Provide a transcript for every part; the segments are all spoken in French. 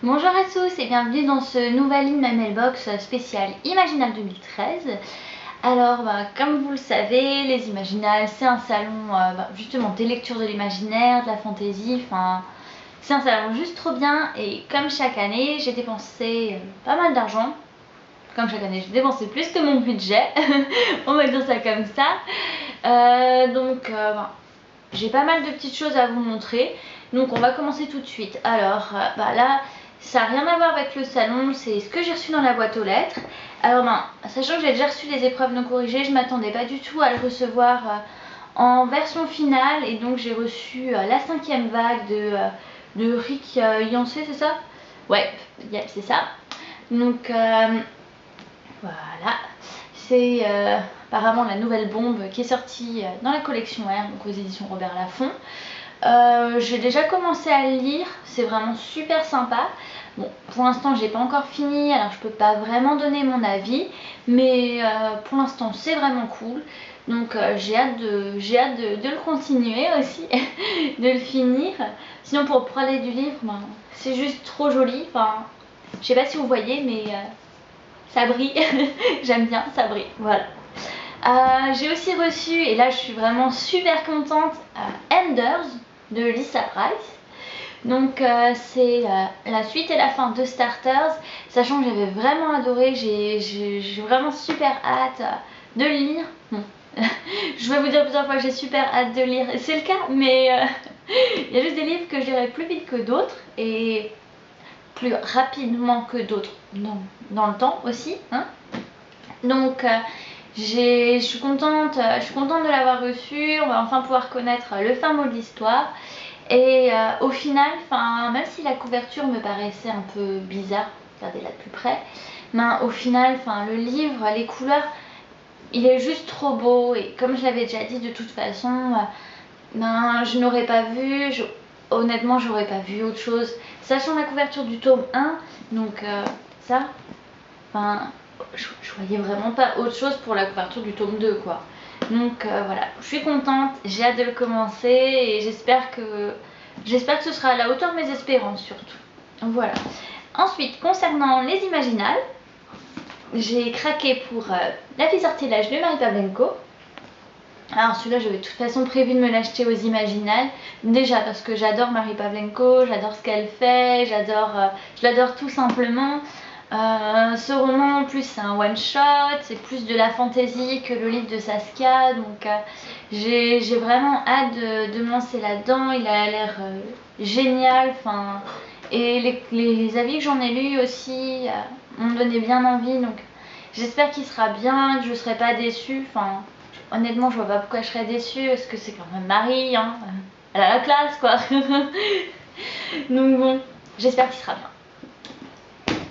Bonjour à tous et bienvenue dans ce nouvel In My Mailbox spécial Imaginal 2013. Alors, comme vous le savez, les Imaginales, c'est un salon justement des lectures de l'imaginaire, de la fantaisie, c'est un salon juste trop bien. Et comme chaque année, j'ai dépensé pas mal d'argent. Comme chaque année, j'ai dépensé plus que mon budget, on va dire ça comme ça. J'ai pas mal de petites choses à vous montrer. Donc on va commencer tout de suite. Alors là, ça n'a rien à voir avec le salon, c'est ce que j'ai reçu dans la boîte aux lettres. Alors sachant que j'ai déjà reçu les épreuves non corrigées, je m'attendais pas du tout à le recevoir en version finale. Et donc j'ai reçu la 5e vague de Rick Yancey, c'est ça? Ouais, c'est ça. Donc voilà, c'est apparemment la nouvelle bombe qui est sortie dans la collection R, donc aux éditions Robert Laffont. J'ai déjà commencé à le lire, c'est vraiment super sympa. Bon, pour l'instant j'ai pas encore fini, alors je peux pas vraiment donner mon avis, mais pour l'instant c'est vraiment cool. Donc j'ai hâte de le continuer aussi, de le finir. Sinon pour parler du livre, c'est juste trop joli. Je sais pas si vous voyez, mais ça brille. J'aime bien, ça brille, voilà. J'ai aussi reçu, et là je suis vraiment super contente, Enders de Lisa Price. Donc c'est la suite et la fin de Starters, sachant que j'avais vraiment adoré. J'ai vraiment super hâte de le lire. Bon. Je vais vous dire plusieurs fois que j'ai super hâte de lire, et c'est le cas, mais il y a juste des livres que je lirai plus vite que d'autres et plus rapidement que d'autres dans le temps aussi, hein. Donc je suis contente de l'avoir reçu. On va enfin pouvoir connaître le fin mot de l'histoire. Et au final, même si la couverture me paraissait un peu bizarre, regardez-la de plus près, au final, le livre, les couleurs, il est juste trop beau. Et comme je l'avais déjà dit, de toute façon, je n'aurais pas vu, honnêtement, j'aurais pas vu autre chose, sachant la couverture du tome 1. Donc je voyais vraiment pas autre chose pour la couverture du tome 2, quoi. Donc voilà, je suis contente, j'ai hâte de le commencer et j'espère que ce sera à la hauteur de mes espérances surtout. Voilà. Ensuite, concernant les Imaginales, j'ai craqué pour La fille sortilège de Marie Pavlenko. Alors celui-là, j'avais de toute façon prévu de me l'acheter aux Imaginales. Déjà parce que j'adore Marie Pavlenko, j'adore ce qu'elle fait, je l'adore tout simplement. Ce roman, en plus, c'est un one-shot, c'est plus de la fantaisie que le livre de Saskia. Donc j'ai vraiment hâte de me lancer là-dedans. Il a l'air génial. Et les avis que j'en ai lus aussi m'ont donné bien envie. Donc j'espère qu'il sera bien, que je ne serai pas déçue. Honnêtement, je vois pas pourquoi je serais déçue, parce que c'est quand même Marie, hein. Elle a la classe, quoi. Donc bon, j'espère qu'il sera bien.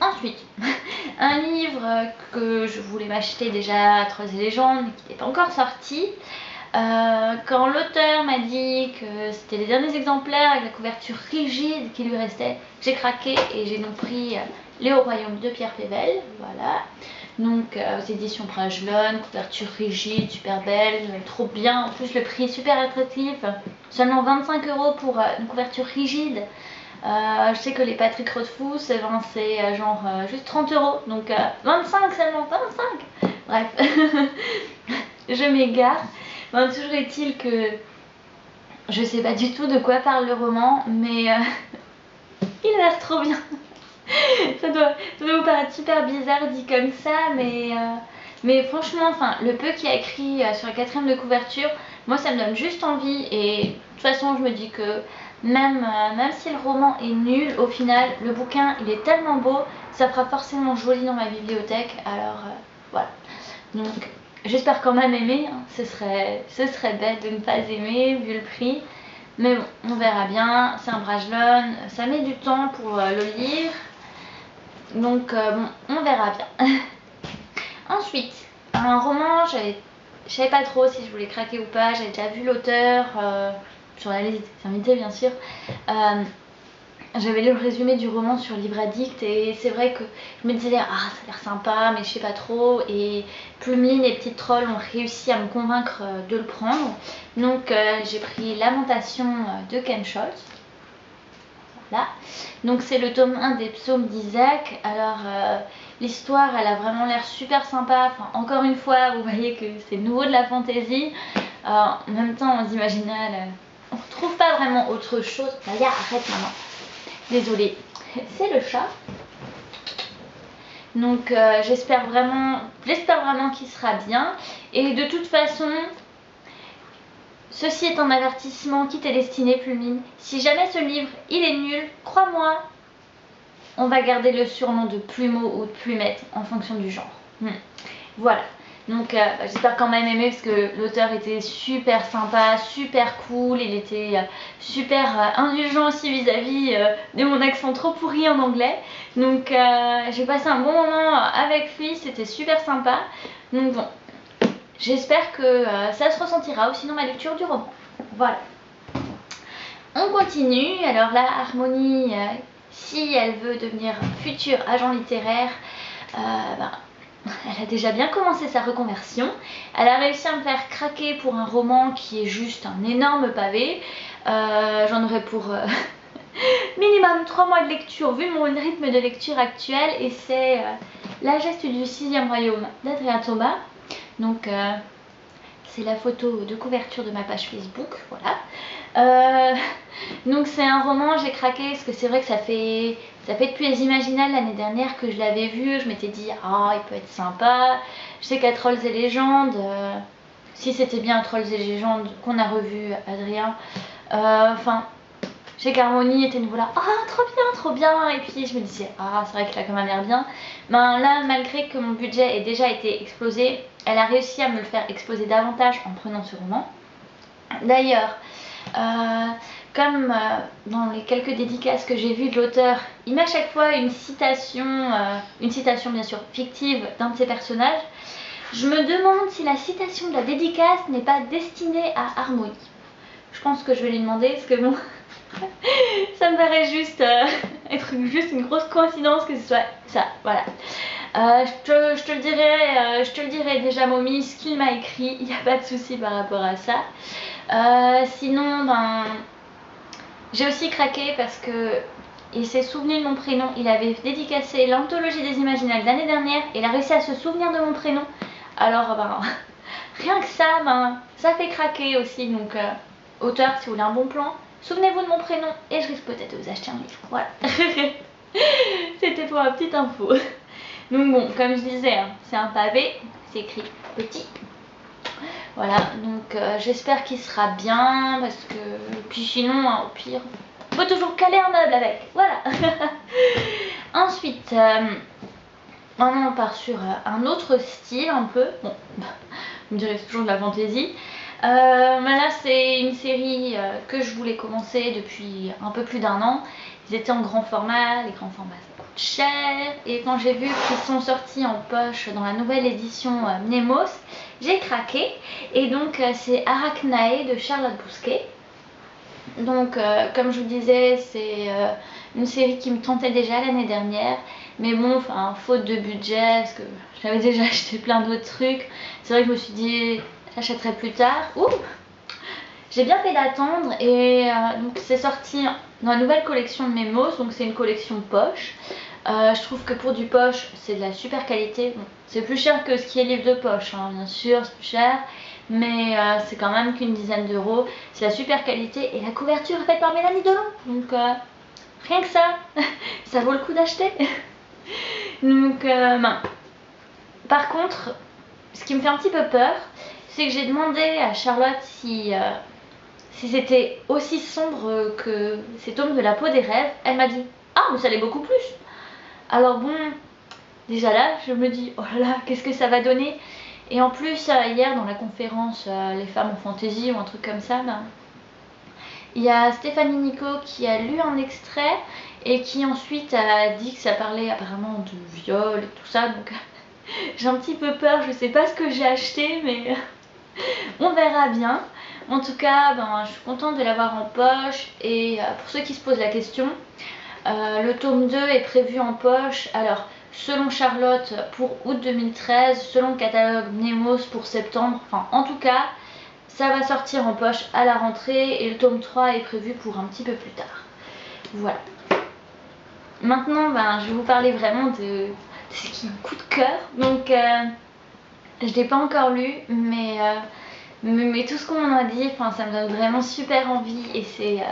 Ensuite, un livre que je voulais m'acheter déjà à Trolls et légendes, mais qui n'est pas encore sorti. Quand l'auteur m'a dit que c'était les derniers exemplaires avec la couverture rigide qui lui restait, j'ai craqué et j'ai donc pris Les Hauts Royaumes de Pierre Pével. Voilà. Donc aux éditions Brajlon, couverture rigide, super belle, trop bien. En plus le prix est super attractif, seulement 25 € pour une couverture rigide. Je sais que les Patrick Rothfuss, c'est genre juste 30 €, donc 25 seulement, 25. Bref, je m'égare. Toujours est-il que je sais pas du tout de quoi parle le roman, mais il a l'air trop bien. ça doit vous paraître super bizarre dit comme ça, mais franchement, le peu qu'il y a écrit sur la 4e de couverture, moi ça me donne juste envie. Et de toute façon, je me dis que même si le roman est nul, au final, le bouquin il est tellement beau, ça fera forcément joli dans ma bibliothèque. Alors voilà. Donc j'espère quand même aimer, hein. Ce serait bête de ne pas aimer vu le prix. Mais bon, on verra bien. C'est un Brajlon, ça met du temps pour le lire. Donc bon, on verra bien. Ensuite, un roman, je savais pas trop si je voulais craquer ou pas. J'avais déjà vu l'auteur sur la liste des invités, bien sûr. J'avais lu le résumé du roman sur Livre Addict et c'est vrai que je me disais ça a l'air sympa, mais je sais pas trop. Et Plumeline et Petite Troll ont réussi à me convaincre de le prendre. Donc j'ai pris Lamentation de Ken Scholz. voilà. Donc c'est le tome 1 des psaumes d'Isaac. Alors l'histoire elle a vraiment l'air super sympa. Enfin, encore une fois vous voyez que c'est nouveau de la fantaisie. En même temps en imaginal on retrouve pas vraiment autre chose. Maya, arrête maman. Désolée. C'est le chat. Donc j'espère vraiment qu'il sera bien. Et de toute façon, ceci est un avertissement qui t'est destiné, Plumine. Si jamais ce livre il est nul, crois-moi, on va garder le surnom de Plumeau ou de Plumette en fonction du genre. Voilà. Donc j'espère quand même aimer parce que l'auteur était super sympa, super cool, il était super indulgent aussi vis-à-vis de mon accent trop pourri en anglais. Donc j'ai passé un bon moment avec lui, c'était super sympa. Donc bon, j'espère que ça se ressentira aussi dans ma lecture du roman. Voilà. On continue, alors là Harmonie, si elle veut devenir future agent littéraire, elle a déjà bien commencé sa reconversion. Elle a réussi à me faire craquer pour un roman qui est juste un énorme pavé. J'en aurais pour minimum 3 mois de lecture vu mon rythme de lecture actuel. Et c'est La geste du 6e royaume d'Adrien Thomas. Donc c'est la photo de couverture de ma page Facebook, voilà. Donc c'est un roman, j'ai craqué parce que c'est vrai que ça fait depuis Les Imaginales l'année dernière que je l'avais vu. Je m'étais dit il peut être sympa. Je sais qu'à Trolls et Légendes, si c'était bien Trolls et Légendes qu'on a revu Adrien, enfin je sais qu'Harmonie était nouveau là, trop bien, et puis je me disais c'est vrai qu'il a quand même l'air bien. Ben là, malgré que mon budget ait déjà été explosé, elle a réussi à me le faire exploser davantage en prenant ce roman. D'ailleurs, comme dans les quelques dédicaces que j'ai vues de l'auteur, il met à chaque fois une citation bien sûr fictive d'un de ses personnages. Je me demande si la citation de la dédicace n'est pas destinée à Harmonie. Je pense que je vais lui demander parce que bon, ça me paraît juste être juste une grosse coïncidence que ce soit ça, voilà. Je te le dirai déjà Mommy, ce qu'il m'a écrit, il n'y a pas de souci par rapport à ça. Sinon, j'ai aussi craqué parce que il s'est souvenu de mon prénom. Il avait dédicacé l'anthologie des Imaginales l'année dernière et il a réussi à se souvenir de mon prénom. Alors, rien que ça, ça fait craquer aussi. Donc, auteur, si vous voulez un bon plan, souvenez-vous de mon prénom et je risque peut-être de vous acheter un livre. Voilà. C'était pour ma petite info. Donc bon, comme je disais, c'est un pavé, c'est écrit petit. Voilà, donc j'espère qu'il sera bien parce que... Puis sinon, au pire, on peut toujours caler un meuble avec. Voilà. Ensuite, on part sur un autre style un peu. Bon, vous me direz c'est toujours de la fantaisie. Mais là, c'est une série que je voulais commencer depuis un peu plus d'1 an. Ils étaient en grand format, les grands formats ça coûte cher. Et quand j'ai vu qu'ils sont sortis en poche dans la nouvelle édition Nemos, j'ai craqué. Et donc c'est Arachnae de Charlotte Bousquet. Donc comme je vous disais, c'est une série qui me tentait déjà l'année dernière. Mais bon, faute de budget, parce que j'avais déjà acheté plein d'autres trucs. C'est vrai que je me suis dit, j'achèterai plus tard. Ouh, j'ai bien fait d'attendre et donc c'est sorti dans la nouvelle collection de Memos, donc c'est une collection poche. Je trouve que pour du poche, c'est de la super qualité. Bon, c'est plus cher que ce qui est livre de poche, bien sûr, c'est plus cher, mais c'est quand même qu'une dizaine d'euros. C'est la super qualité et la couverture est faite par Mélanie Delon, donc rien que ça, ça vaut le coup d'acheter. Donc, par contre, ce qui me fait un petit peu peur, c'est que j'ai demandé à Charlotte si c'était aussi sombre que ces tomes de la peau des rêves. Elle m'a dit mais ça l'est beaucoup plus. Alors bon, déjà là je me dis oh là là, qu'est-ce que ça va donner. Et en plus hier dans la conférence Les femmes en fantaisie ou un truc comme ça, il y a Stéphanie Nico qui a lu un extrait et qui ensuite a dit que ça parlait apparemment de viol et tout ça, donc j'ai un petit peu peur, je sais pas ce que j'ai acheté mais on verra bien. En tout cas, je suis contente de l'avoir en poche. Et pour ceux qui se posent la question, le tome 2 est prévu en poche. Alors, selon Charlotte, pour août 2013, selon le catalogue Nemos pour septembre. Enfin, en tout cas, ça va sortir en poche à la rentrée. Et le tome 3 est prévu pour un petit peu plus tard. Voilà. maintenant je vais vous parler vraiment de ce qui me coup de cœur. Donc je l'ai pas encore lu, mais tout ce qu'on m'en a dit, ça me donne vraiment super envie, et c'est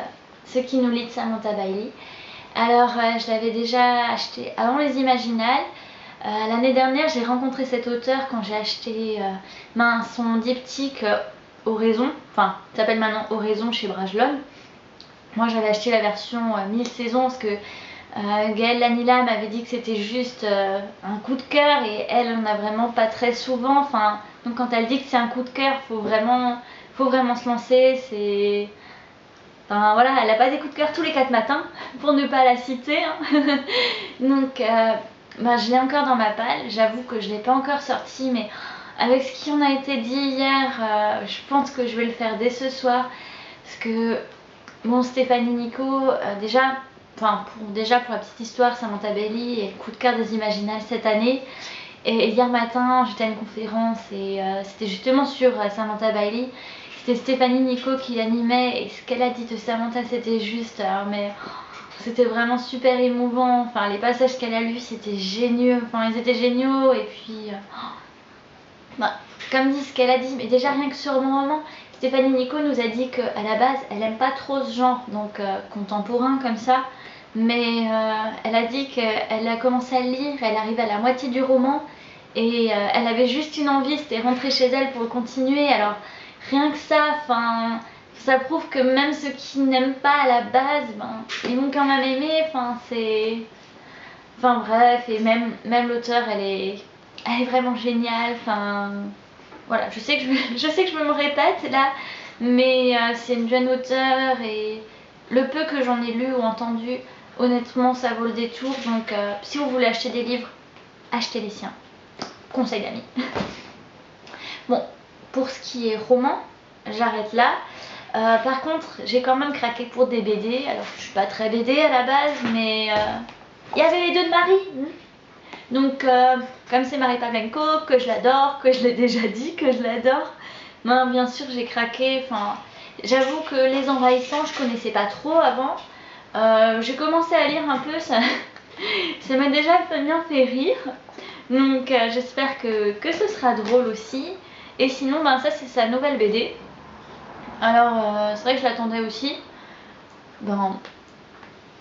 Ce qui nous lie de Samantha Bailey. Alors je l'avais déjà acheté avant les Imaginales. L'année dernière, j'ai rencontré cet auteur quand j'ai acheté son diptyque Oraison, ça s'appelle maintenant Oraison chez Brajlon. Moi j'avais acheté la version 1000 saisons parce que Gaëlle Lanilla m'avait dit que c'était juste un coup de cœur, et elle en a vraiment pas très souvent. Donc quand elle dit que c'est un coup de cœur, faut vraiment se lancer. Voilà, elle n'a pas des coups de cœur tous les 4 matins, pour ne pas la citer. Donc je l'ai encore dans ma palle. J'avoue que je ne l'ai pas encore sorti, mais avec ce qui en a été dit hier, je pense que je vais le faire dès ce soir. Parce que Stéphanie Nico, déjà pour la petite histoire, Samantha Bailey est le coup de cœur des Imaginales cette année. Et hier matin, j'étais à une conférence et c'était justement sur Samantha Bailey. C'était Stéphanie Nico qui l'animait, et ce qu'elle a dit de Samantha, c'était juste, c'était vraiment super émouvant. Les passages qu'elle a lus, c'était géniaux. Ils étaient géniaux. Et puis, comme dit ce qu'elle a dit, mais déjà rien que sur mon roman, Stéphanie Nico nous a dit qu'à la base, elle aime pas trop ce genre, donc contemporain comme ça. Mais elle a dit qu'elle a commencé à le lire, elle arrivait à la moitié du roman, et elle avait juste une envie, c'était rentrer chez elle pour le continuer. Alors rien que ça prouve que même ceux qui n'aiment pas à la base, ils vont quand même aimer. Bref, et même l'auteur, elle est vraiment géniale. Voilà, je sais que je me répète là, mais c'est une jeune auteure, et le peu que j'en ai lu ou entendu, honnêtement, ça vaut le détour. Donc si vous voulez acheter des livres, achetez les siens. Conseil d'amis. Bon, pour ce qui est roman, j'arrête là. Par contre, j'ai quand même craqué pour des BD. Alors, je suis pas très BD à la base, mais il y avait les deux de Marie. Donc, comme c'est Marie Pavlenko, que je l'adore, que je l'ai déjà dit, que je l'adore, bien sûr, j'ai craqué. J'avoue que Les Envahissants, je connaissais pas trop avant. J'ai commencé à lire un peu, ça m'a déjà bien fait rire. Donc, j'espère que ce sera drôle aussi. Et sinon, ça c'est sa nouvelle BD. Alors, c'est vrai que je l'attendais aussi.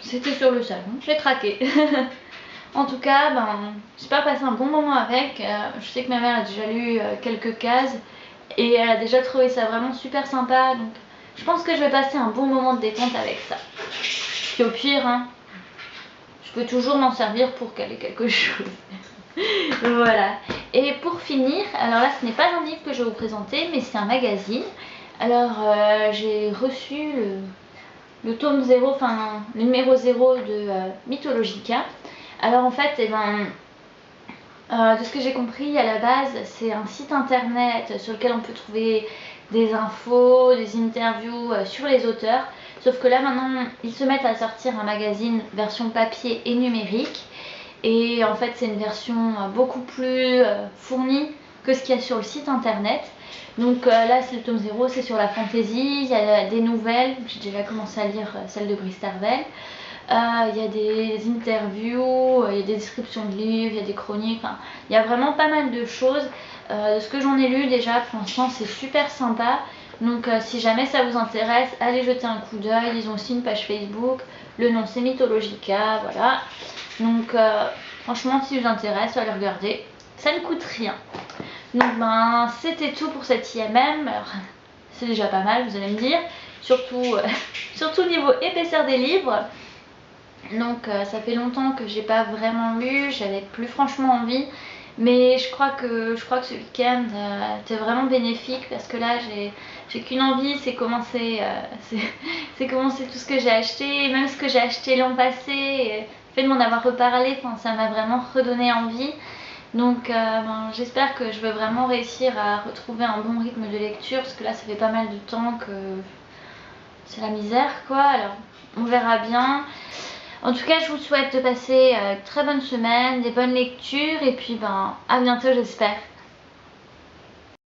C'était sur le salon, j'ai craqué. En tout cas, j'espère passer un bon moment avec. Je sais que ma mère a déjà lu quelques cases, et elle a déjà trouvé ça vraiment super sympa. Donc, je pense que je vais passer un bon moment de détente avec ça. Puis au pire, je peux toujours m'en servir pour caler quelque chose. Voilà. Et pour finir, alors là ce n'est pas un livre que je vais vous présenter, mais c'est un magazine. Alors j'ai reçu le tome 0, le numéro 0 de Mythologica. Alors en fait, de ce que j'ai compris à la base, c'est un site internet sur lequel on peut trouver des infos, des interviews sur les auteurs. Sauf que là maintenant, ils se mettent à sortir un magazine version papier et numérique. Et en fait, c'est une version beaucoup plus fournie que ce qu'il y a sur le site internet. Donc là, c'est le tome 0, c'est sur la fantasy. Il y a des nouvelles, j'ai déjà commencé à lire celle de Brice Tarvel. Il y a des interviews, il y a des descriptions de livres, il y a des chroniques. Il y a vraiment pas mal de choses. De ce que j'en ai lu déjà, pour l'instant, c'est super sympa. Donc si jamais ça vous intéresse, allez jeter un coup d'œil. Ils ont aussi une page Facebook. Le nom, c'est Mythologica, voilà. Donc franchement, si vous intéresse, allez regarder, ça ne coûte rien. Donc c'était tout pour cette IMM. Alors, c'est déjà pas mal, vous allez me dire, surtout niveau épaisseur des livres. Donc ça fait longtemps que j'ai pas vraiment lu, j'avais plus franchement envie, mais je crois que ce week-end était vraiment bénéfique, parce que là j'ai qu'une envie, c'est commencer tout ce que j'ai acheté, même ce que j'ai acheté l'an passé. Et le fait de m'en avoir reparlé, ça m'a vraiment redonné envie. Donc j'espère que je vais vraiment réussir à retrouver un bon rythme de lecture, parce que là ça fait pas mal de temps que c'est la misère quoi. Alors on verra bien. En tout cas, je vous souhaite de passer une très bonne semaine, des bonnes lectures, et puis à bientôt j'espère.